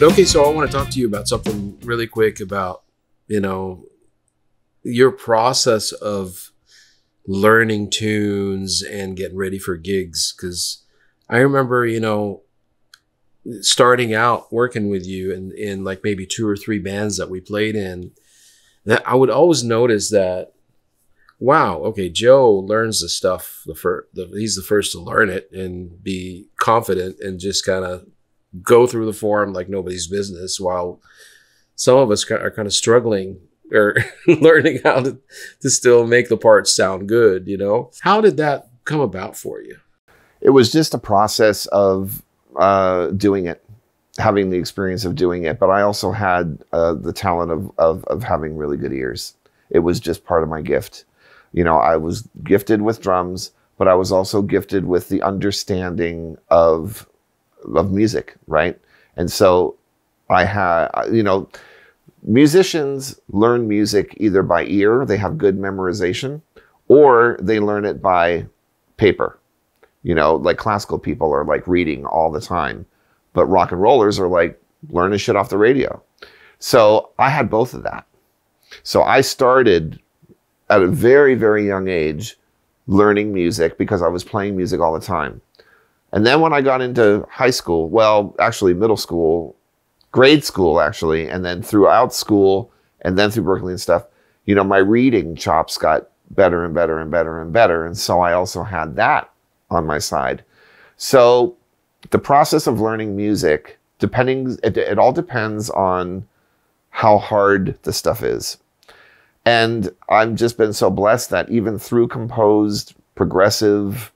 Okay, so I want to talk to you about something really quick about, you know, your process of learning tunes and getting ready for gigs. Because I remember, you know, starting out working with you in like maybe 2 or 3 bands that we played in, that I would always notice that, wow, okay, Joe learns the stuff, he's the first to learn it and be confident and just kind of go through the form like nobody's business, while some of us are kind of struggling or learning how to still make the parts sound good, you know? How did that come about for you? It was just a process of doing it, having the experience of doing it. But I also had the talent of having really good ears. It was just part of my gift. You know, I was gifted with drums, but I was also gifted with the understanding of music, right? And so I had, you know, musicians learn music either by ear, they have good memorization, or they learn it by paper. You know, like classical people are like reading all the time, but rock and rollers are like learning shit off the radio. So I had both of that. So I started at a very, very young age learning music because I was playing music all the time. And then when I got into high school, well, actually middle school, grade school actually, and then throughout school and then through Berkeley and stuff, you know, my reading chops got better and better and better and better. And so I also had that on my side. So the process of learning music, it all depends on how hard the stuff is. And I've just been so blessed that even through composed, progressive,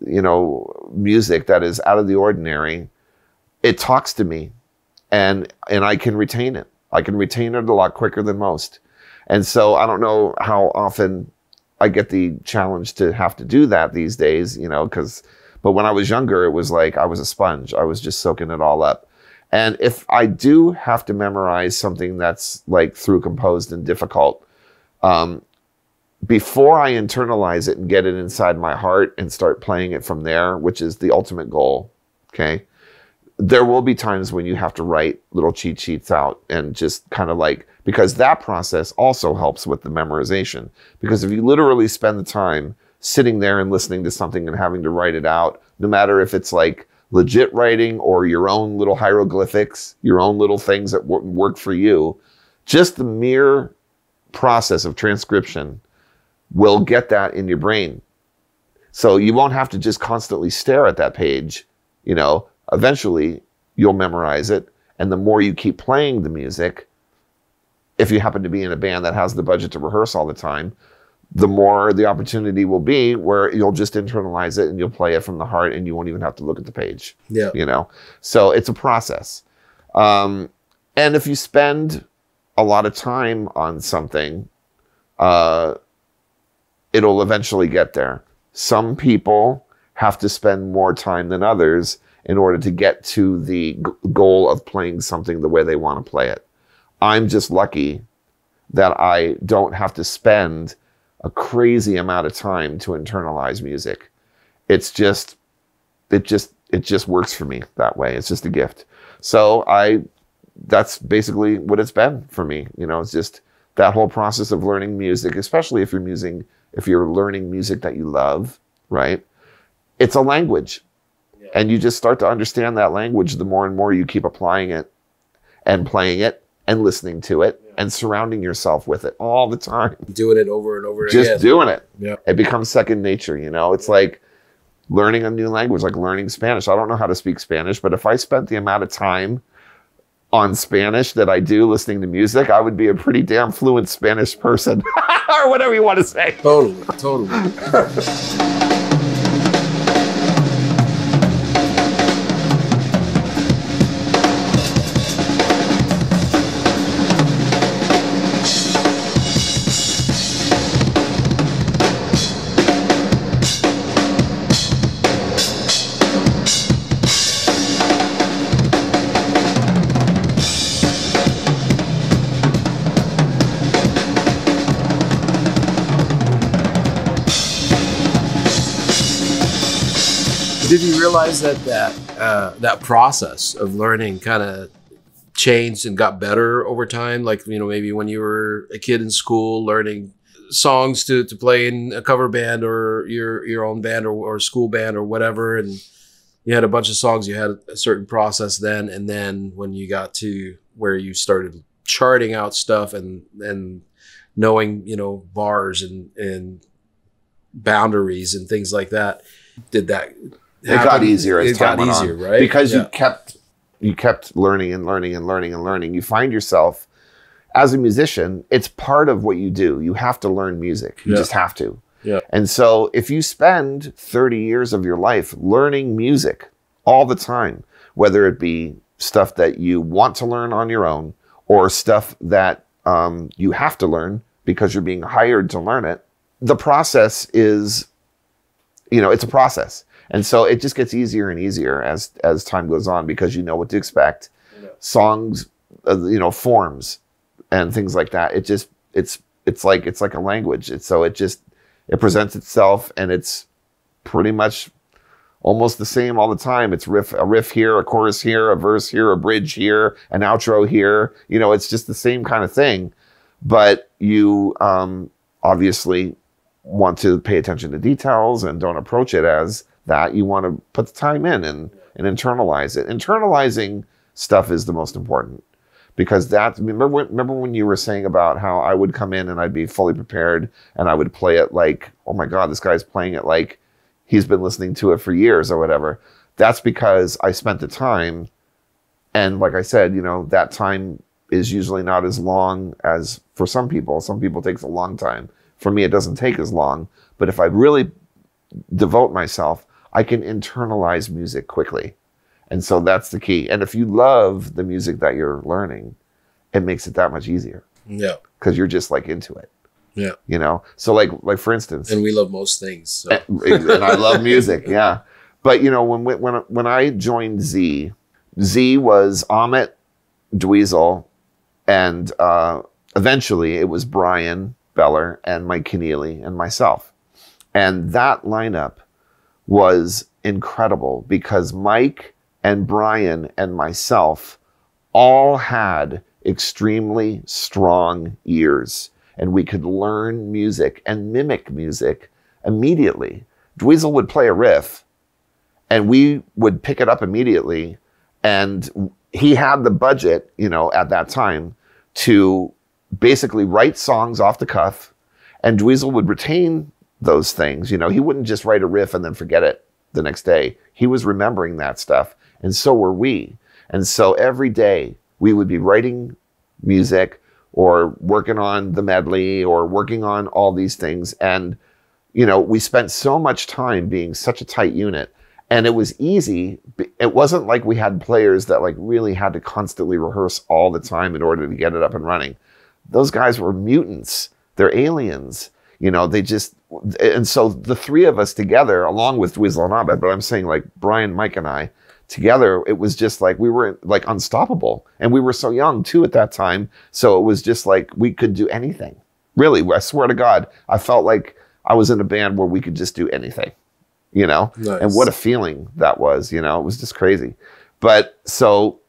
you know, music that is out of the ordinary, it talks to me and I can retain it. I can retain it a lot quicker than most. And so I don't know how often I get the challenge to have to do that these days, you know, but when I was younger, it was like I was a sponge. I was just soaking it all up. And if I do have to memorize something that's like through composed and difficult, before I internalize it and get it inside my heart and start playing it from there, which is the ultimate goal, okay? There will be times when you have to write little cheat sheets out and just kind of like, because that process also helps with the memorization. Because if you literally spend the time sitting there and listening to something and having to write it out, no matter if it's like legit writing or your own little hieroglyphics, your own little things that work for you, just the mere process of transcription will get that in your brain. So you won't have to just constantly stare at that page. You know, eventually you'll memorize it. And the more you keep playing the music, if you happen to be in a band that has the budget to rehearse all the time, the more the opportunity will be where you'll just internalize it and you'll play it from the heart and you won't even have to look at the page. Yeah. You know, so it's a process. And if you spend a lot of time on something, it'll eventually get there. Some people have to spend more time than others in order to get to the goal of playing something the way they want to play it. I'm just lucky that I don't have to spend a crazy amount of time to internalize music. It just works for me that way. It's just a gift. So that's basically what it's been for me. You know, it's just that whole process of learning music, especially if you're learning music that you love, right? It's a language. Yeah. And you just start to understand that language the more and more you keep applying it and playing it and listening to it and surrounding yourself with it all the time. Doing it over and over again. Just doing it. Yeah. It becomes second nature, you know? It's like learning a new language, like learning Spanish. I don't know how to speak Spanish, but if I spent the amount of time on Spanish that I do listening to music, I would be a pretty damn fluent Spanish person. Or whatever you want to say. Totally, totally. Did you realize that process of learning kind of changed and got better over time? Like, you know, maybe when you were a kid in school learning songs to play in a cover band or your own band or school band or whatever, and you had a bunch of songs, you had a certain process then, and then when you got to where you started charting out stuff and knowing, you know, bars and boundaries and things like that, did that happen? It got easier as time went on, right? Because you kept learning and learning and learning and learning. You find yourself as a musician, it's part of what you do. You have to learn music. You just have to. Yeah. And so if you spend 30 years of your life learning music all the time, whether it be stuff that you want to learn on your own or stuff that you have to learn because you're being hired to learn it, the process is, you know, it's a process. And so it just gets easier and easier as time goes on because you know what to expect. Yeah. Songs, you know, forms and things like that. It just, it's like a language. It presents itself and it's pretty much almost the same all the time. It's a riff here, a chorus here, a verse here, a bridge here, an outro here. You know, it's just the same kind of thing. But you obviously want to pay attention to details and don't approach it as that. You want to put the time in and internalize it. Internalizing stuff is the most important. Because remember when you were saying about how I would come in and I'd be fully prepared and I would play it like, oh my God, this guy's playing it like he's been listening to it for years or whatever. That's because I spent the time. And like I said, you know, that time is usually not as long as for some people. Some people it takes a long time. For me, it doesn't take as long. But if I really devote myself, I can internalize music quickly. And so that's the key. And if you love the music that you're learning, it makes it that much easier. Yeah. Because you're just like into it. Yeah. You know? So like for instance. And we love most things. So. And I love music. Yeah. But you know, when I joined Z was Amit, Dweezil, and eventually it was Brian Beller and Mike Keneally and myself. And that lineup was incredible because Mike and Brian and myself all had extremely strong ears and we could learn music and mimic music immediately. Dweezil would play a riff and we would pick it up immediately, and he had the budget, you know, at that time to basically write songs off the cuff, and Dweezil would retain those things. You know, he wouldn't just write a riff and then forget it the next day. He was remembering that stuff. And so were we. And so every day we would be writing music or working on the medley or working on all these things. And, you know, we spent so much time being such a tight unit, and it was easy. It wasn't like we had players that like really had to constantly rehearse all the time in order to get it up and running. Those guys were mutants. They're aliens. You know, and so the three of us together, along with Dweezil and Abed, but I'm saying like Brian, Mike, and I, together, it was just like we were like unstoppable. And we were so young too at that time. So it was just like we could do anything. Really, I swear to God, I felt like I was in a band where we could just do anything, you know? Nice. And what a feeling that was, you know? It was just crazy. But so,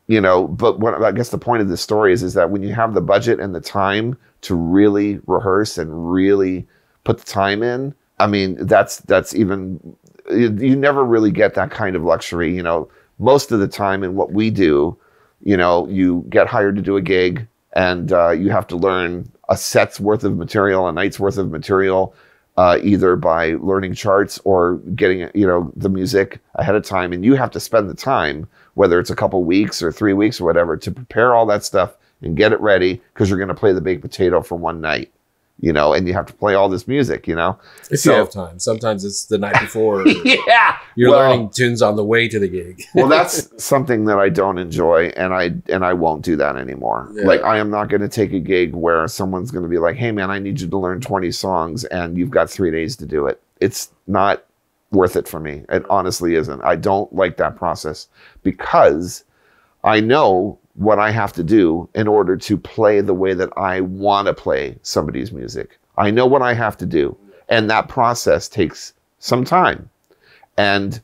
you know, but what I guess the point of this story is that when you have the budget and the time to really rehearse and really put the time in, I mean, that's even, you never really get that kind of luxury. You know, most of the time in what we do, you know, you get hired to do a gig and you have to learn a set's worth of material, a night's worth of material, either by learning charts or getting, you know, the music ahead of time. And you have to spend the time, whether it's a couple weeks or 3 weeks or whatever, to prepare all that stuff and get it ready because you're going to play the baked potato for one night. You know, and you have to play all this music, you know. If you have time. Sometimes it's the night before. Yeah. You're learning tunes on the way to the gig. Well, that's something that I don't enjoy, and I won't do that anymore. Yeah. Like, I am not going to take a gig where someone's going to be like, hey, man, I need you to learn 20 songs, and you've got 3 days to do it. It's not worth it for me. It honestly isn't. I don't like that process because I know what I have to do in order to play the way that I want to play somebody's music. I know what I have to do. And that process takes some time. And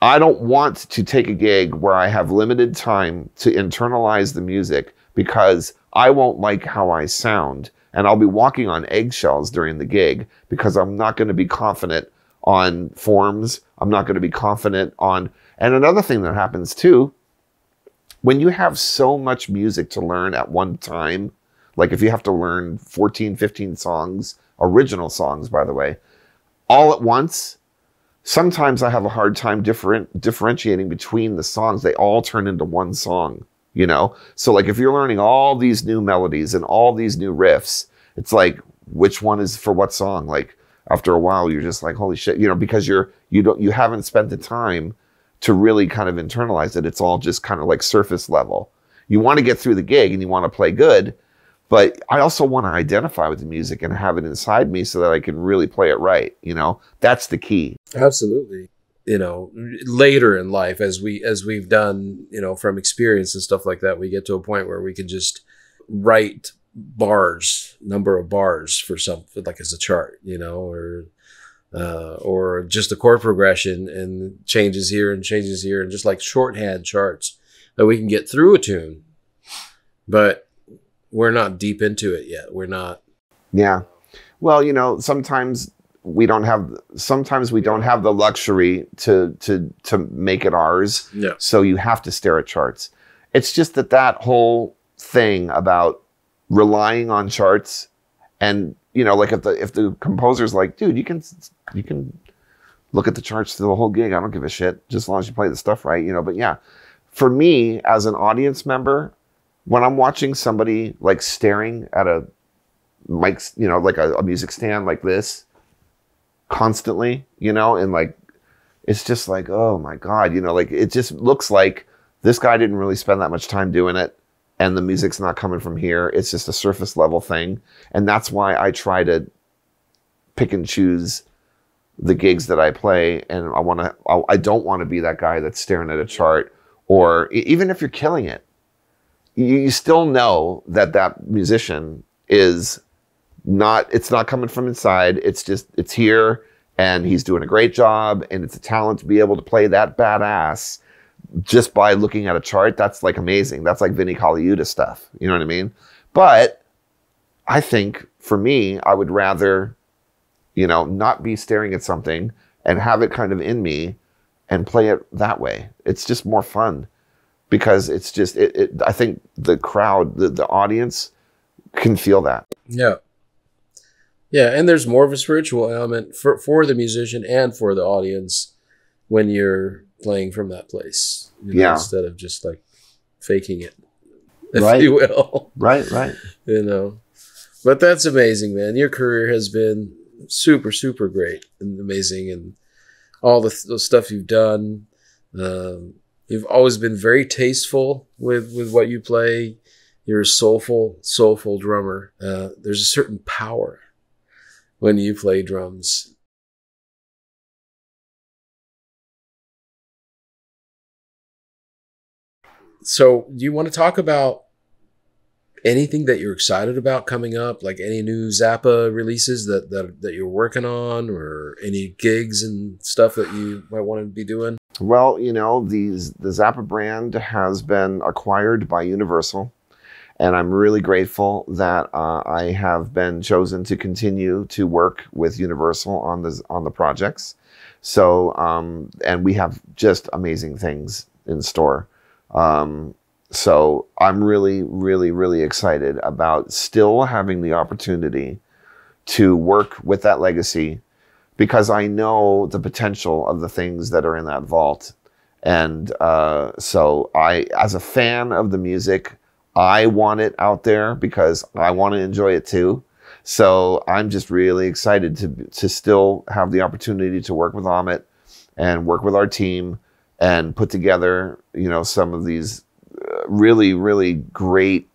I don't want to take a gig where I have limited time to internalize the music because I won't like how I sound. And I'll be walking on eggshells during the gig because I'm not going to be confident on forms. I'm not going to be confident on... And another thing that happens too, when you have so much music to learn at one time, like if you have to learn 14, 15 songs, original songs, by the way, all at once, sometimes I have a hard time differentiating between the songs. They all turn into one song, you know? So like if you're learning all these new melodies and all these new riffs, it's like, which one is for what song? Like after a while, you're just like, holy shit, you know, because you haven't spent the time to really kind of internalize it. It's all just kind of like surface level. You want to get through the gig and you want to play good, but I also want to identify with the music and have it inside me so that I can really play it right. You know, that's the key. Absolutely. You know, later in life, as we've done, you know, from experience and stuff like that, we get to a point where we can just write number of bars for something like as a chart, you know, or just a chord progression and changes here and just like shorthand charts that we can get through a tune, but we're not deep into it yet. We're not. Yeah. Well, you know, sometimes we don't have the luxury to make it ours. Yeah. So you have to stare at charts. It's just that whole thing about relying on charts, and you know, like if the composer's like, dude, you can look at the charts through the whole gig. I don't give a shit, just as long as you play the stuff right, you know. But yeah, for me as an audience member, when I'm watching somebody like staring at a mic, you know, like a music stand like this constantly, you know, and like, it's just like, oh my God, you know, like it just looks like this guy didn't really spend that much time doing it. And the music's not coming from here. It's just a surface level thing. And that's why I try to pick and choose the gigs that I play. And I don't want to be that guy that's staring at a chart, or even if you're killing it, you still know that musician is not, it's not coming from inside. It's here and he's doing a great job, and it's a talent to be able to play that badass just by looking at a chart. That's like amazing. That's like Vinnie Colaiuta stuff. You know what I mean? But I think for me, I would rather, you know, not be staring at something and have it kind of in me and play it that way. It's just more fun because it's just, I think the crowd, the audience can feel that. Yeah. Yeah. And there's more of a spiritual element for the musician and for the audience when you're playing from that place, you know, instead of just like faking it, if you will. Right. You know, but that's amazing, man. Your career has been super, super great and amazing, and all the stuff you've done. You've always been very tasteful with what you play. You're a soulful drummer. There's a certain power when you play drums. So do you want to talk about anything that you're excited about coming up, like any new Zappa releases that you're working on, or any gigs and stuff that you might want to be doing? Well, you know, the Zappa brand has been acquired by Universal, and I'm really grateful that I have been chosen to continue to work with Universal on the projects. So, and we have just amazing things in store. So I'm really, really, really excited about still having the opportunity to work with that legacy, because I know the potential of the things that are in that vault. And so as a fan of the music, I want it out there because I want to enjoy it too. So I'm just really excited to still have the opportunity to work with Amit and work with our team and put together, you know, some of these really, really great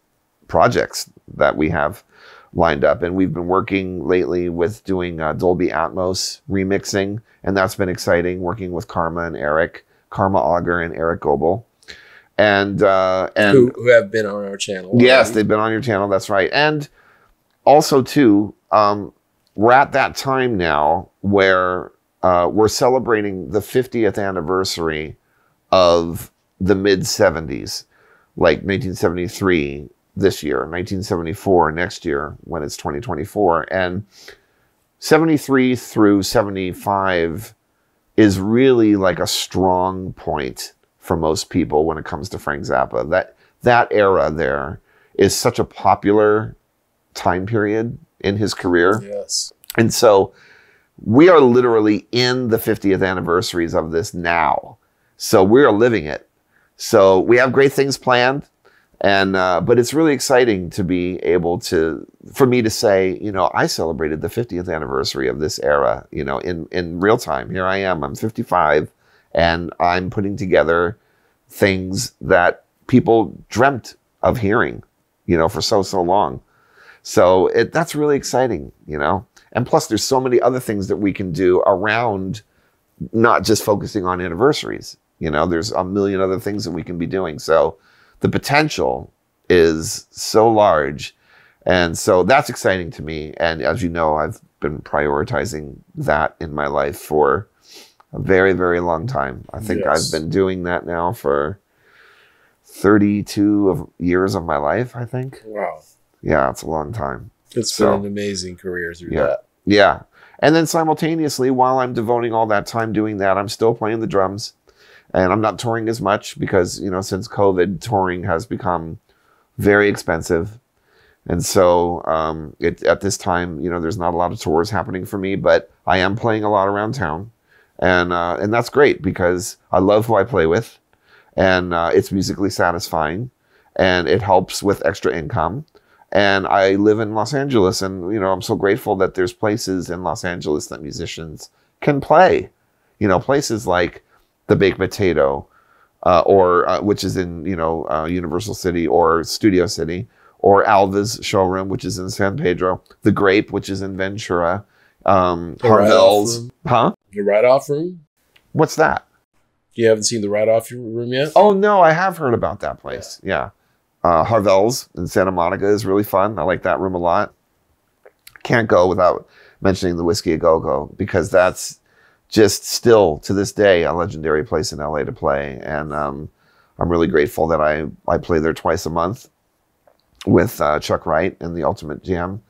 projects that we have lined up. And we've been working lately with doing Dolby Atmos remixing, and that's been exciting, working with Karma Auger and Eric Goebel. And who have been on our channel. Yes, they've been on your channel, that's right. And also too, we're at that time now where we're celebrating the 50th anniversary of the mid-70s, like 1973 this year, 1974 next year when it's 2024. And 73 through 75 is really like a strong point for most people when it comes to Frank Zappa. That era there is such a popular time period in his career. Yes. And so we are literally in the 50th anniversaries of this now. So we're living it. So we have great things planned. And, but it's really exciting to be able to, for me to say, you know, I celebrated the 50th anniversary of this era, you know, in real time. Here I am, I'm 55, and I'm putting together things that people dreamt of hearing, you know, for so long. So that's really exciting, you know. And plus there's so many other things that we can do around not just focusing on anniversaries. You know, there's a million other things that we can be doing. So the potential is so large. And so that's exciting to me. And as you know, I've been prioritizing that in my life for a very, very long time. I think I've been doing that now for 32 years of my life, I think. Wow. Yeah, it's a long time. It's been an amazing career through that. Yeah. And then simultaneously, while I'm devoting all that time doing that, I'm still playing the drums. And I'm not touring as much because, you know, since COVID, touring has become very expensive. And so at this time, you know, there's not a lot of tours happening for me, but I am playing a lot around town. And that's great because I love who I play with. And it's musically satisfying. And it helps with extra income. And I live in Los Angeles, and, you know, I'm so grateful that there's places in Los Angeles that musicians can play. You know, places like the Baked Potato, which is in, you know, Universal City or Studio City, or Alva's showroom, which is in San Pedro, the Grape, which is in Ventura, Harvell's. Huh? The write-off room? What's that? You haven't seen the write-off room yet? Oh, no, I have heard about that place. Yeah. Harvell's in Santa Monica is really fun. I like that room a lot. Can't go without mentioning the Whiskey A Go-Go, because that's just still to this day a legendary place in LA to play. And I'm really grateful that I play there twice a month with Chuck Wright and the Ultimate Jam.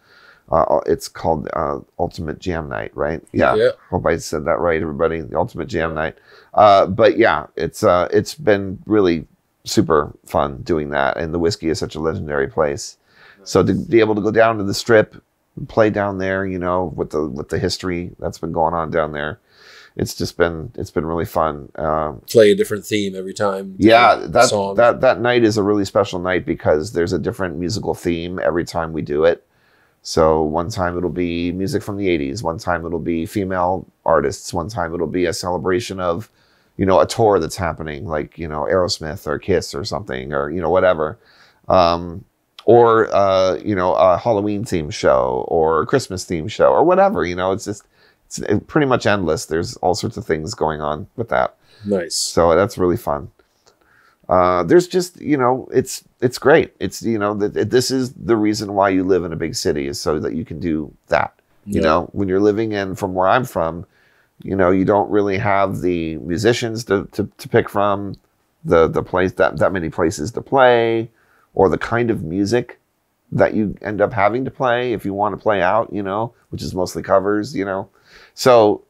It's called Ultimate Jam Night, right? Yeah. Hope I said that right, everybody. The Ultimate Jam Night. But yeah, it's been really super fun doing that, and the Whiskey is such a legendary place. So to be able to go down to the Strip, play down there, you know, with the history that's been going on down there, it's been really fun. Play a different theme every time. Yeah, that night is a really special night because there's a different musical theme every time we do it. So one time it'll be music from the 80s, one time it'll be female artists, one time it'll be a celebration of, you know, a tour that's happening, like, you know, Aerosmith or Kiss or something, or, you know, whatever. Or, you know, a Halloween themed show or a Christmas themed show or whatever, you know, it's pretty much endless. There's all sorts of things going on with that. Nice. So that's really fun. There's just, you know, it's great. It's, you know, this is the reason why you live in a big city, is so that you can do that. You know, when you're living in, from where I'm from, you know, you don't really have the musicians to pick from, the place, that many places to play, or the kind of music that you end up having to play if you want to play out, you know, which is mostly covers, you know. So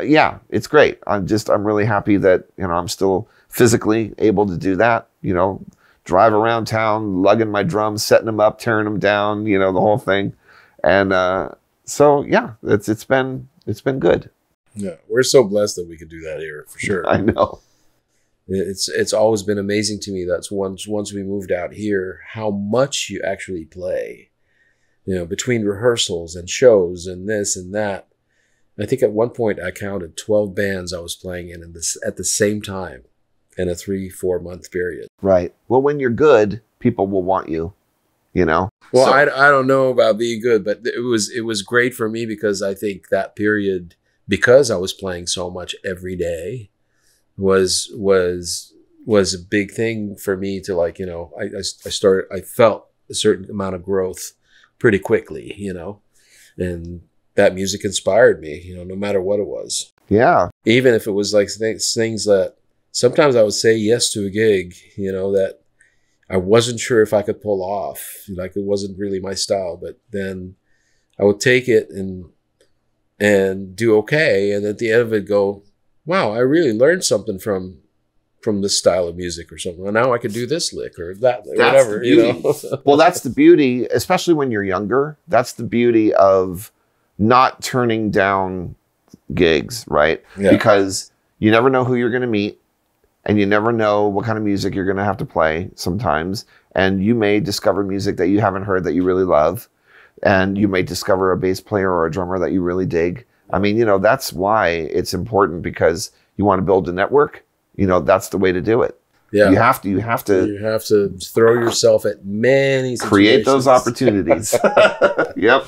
yeah, it's great. I'm really happy that, you know, I'm still physically able to do that, you know, drive around town, lugging my drums, setting them up, tearing them down, you know, the whole thing. And so yeah, it's been good. Yeah, we're so blessed that we could do that here, for sure. I know. It's always been amazing to me. That's once we moved out here, how much you actually play, you know, between rehearsals and shows and this and that. I think at one point I counted 12 bands I was playing in this at the same time in a 3-4 month period. Right. Well, when you're good, people will want you, you know? Well, so, I don't know about being good, but it was great for me because I think that period, because I was playing so much every day, was a big thing for me to, like, you know, I felt a certain amount of growth pretty quickly, you know, and that music inspired me, you know, no matter what it was. Yeah. Even if it was like things that sometimes I would say yes to a gig, you know, that I wasn't sure if I could pull off. Like, it wasn't really my style, but then I would take it and do okay. And at the end of it go, wow, I really learned something from this style of music or something. Well, now I could do this lick or that lick, whatever, you know? Well, that's the beauty, especially when you're younger. That's the beauty of not turning down gigs, right? Yeah. Because you never know who you're going to meet, and you never know what kind of music you're going to have to play sometimes. And you may discover music that you haven't heard that you really love. And you may discover a bass player or a drummer that you really dig. I mean, you know, that's why it's important, because you want to build a network. You know, that's the way to do it. Yeah. You have to throw yourself at many situations. Create those opportunities. Yep.